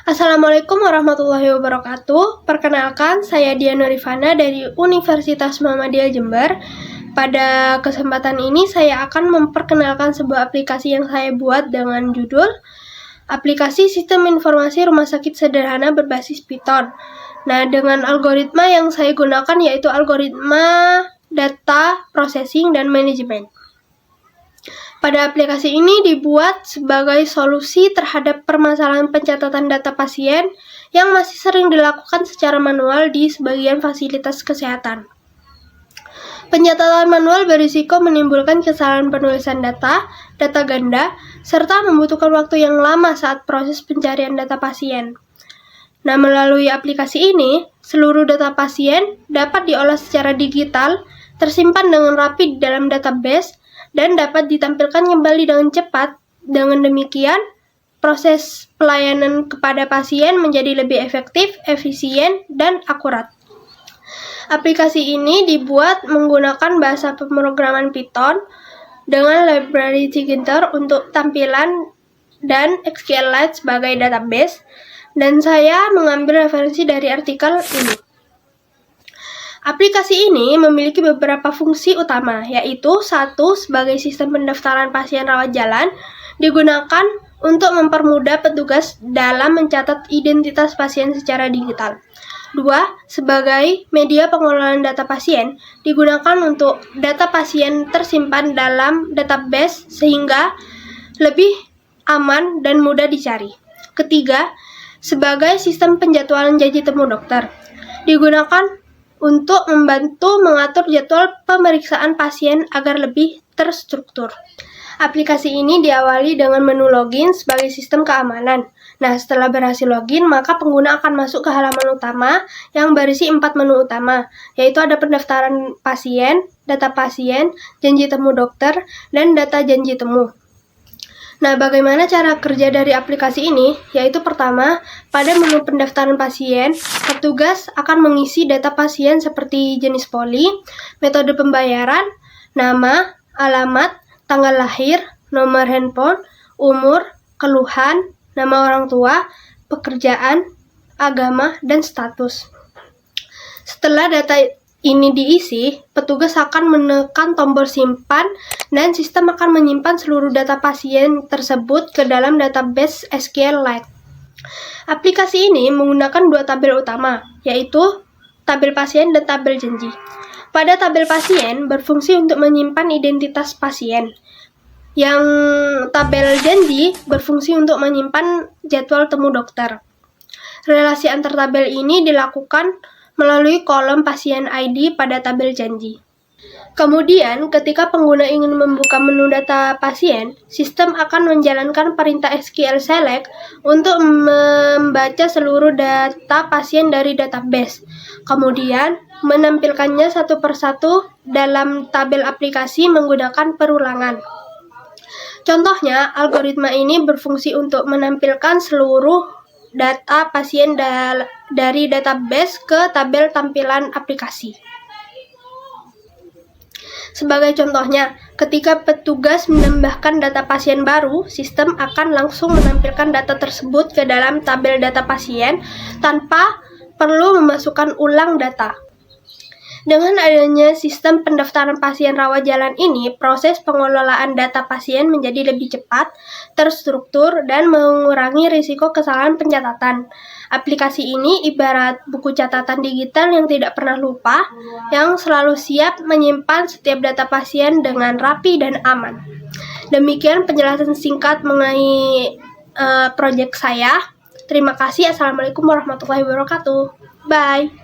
Assalamualaikum warahmatullahi wabarakatuh. Perkenalkan, saya Diana Rifana dari Universitas Muhammadiyah Jember. Pada kesempatan ini saya akan memperkenalkan sebuah aplikasi yang saya buat dengan judul Aplikasi Sistem Informasi Rumah Sakit Sederhana Berbasis Python. Nah, dengan algoritma yang saya gunakan yaitu algoritma Data Processing dan Management. Pada aplikasi ini dibuat sebagai solusi terhadap permasalahan pencatatan data pasien yang masih sering dilakukan secara manual di sebagian fasilitas kesehatan. Pencatatan manual berisiko menimbulkan kesalahan penulisan data ganda, serta membutuhkan waktu yang lama saat proses pencarian data pasien. Nah, melalui aplikasi ini, seluruh data pasien dapat diolah secara digital, tersimpan dengan rapi di dalam database, dan dapat ditampilkan kembali dengan cepat. Dengan demikian, proses pelayanan kepada pasien menjadi lebih efektif, efisien, dan akurat. Aplikasi ini dibuat menggunakan bahasa pemrograman Python dengan library Tkinter untuk tampilan dan SQLite sebagai database, dan saya mengambil referensi dari artikel ini. Aplikasi ini memiliki beberapa fungsi utama, yaitu 1. Sebagai sistem pendaftaran pasien rawat jalan, digunakan untuk mempermudah petugas dalam mencatat identitas pasien secara digital. 2. Sebagai media pengelolaan data pasien, digunakan untuk data pasien tersimpan dalam database sehingga lebih aman dan mudah dicari. 3. Sebagai sistem penjadwalan janji temu dokter, digunakan untuk membantu mengatur jadwal pemeriksaan pasien agar lebih terstruktur. Aplikasi ini diawali dengan menu login sebagai sistem keamanan. Nah, setelah berhasil login, maka pengguna akan masuk ke halaman utama yang berisi 4 menu utama, yaitu ada pendaftaran pasien, data pasien, janji temu dokter, dan data janji temu. Nah, bagaimana cara kerja dari aplikasi ini? Yaitu pertama, pada menu pendaftaran pasien, petugas akan mengisi data pasien seperti jenis poli, metode pembayaran, nama, alamat, tanggal lahir, nomor handphone, umur, keluhan, nama orang tua, pekerjaan, agama, dan status. Setelah data ini diisi, petugas akan menekan tombol simpan dan sistem akan menyimpan seluruh data pasien tersebut ke dalam database SQLite. Aplikasi ini menggunakan 2 tabel utama, yaitu tabel pasien dan tabel janji. Pada tabel pasien berfungsi untuk menyimpan identitas pasien, yang tabel janji berfungsi untuk menyimpan jadwal temu dokter. Relasi antar tabel ini dilakukan melalui kolom pasien ID pada tabel janji. Kemudian, ketika pengguna ingin membuka menu data pasien, sistem akan menjalankan perintah SQL select untuk membaca seluruh data pasien dari database. Kemudian, menampilkannya satu persatu dalam tabel aplikasi menggunakan perulangan. Contohnya, algoritma ini berfungsi untuk menampilkan seluruh data pasien dari database ke tabel tampilan aplikasi. Sebagai contohnya, ketika petugas menambahkan data pasien baru, sistem akan langsung menampilkan data tersebut ke dalam tabel data pasien tanpa perlu memasukkan ulang data. Dengan adanya sistem pendaftaran pasien rawat jalan ini, proses pengelolaan data pasien menjadi lebih cepat, terstruktur, dan mengurangi risiko kesalahan pencatatan. Aplikasi ini ibarat buku catatan digital yang tidak pernah lupa, yang selalu siap menyimpan setiap data pasien dengan rapi dan aman. Demikian penjelasan singkat mengenai proyek saya. Terima kasih. Assalamualaikum warahmatullahi wabarakatuh. Bye.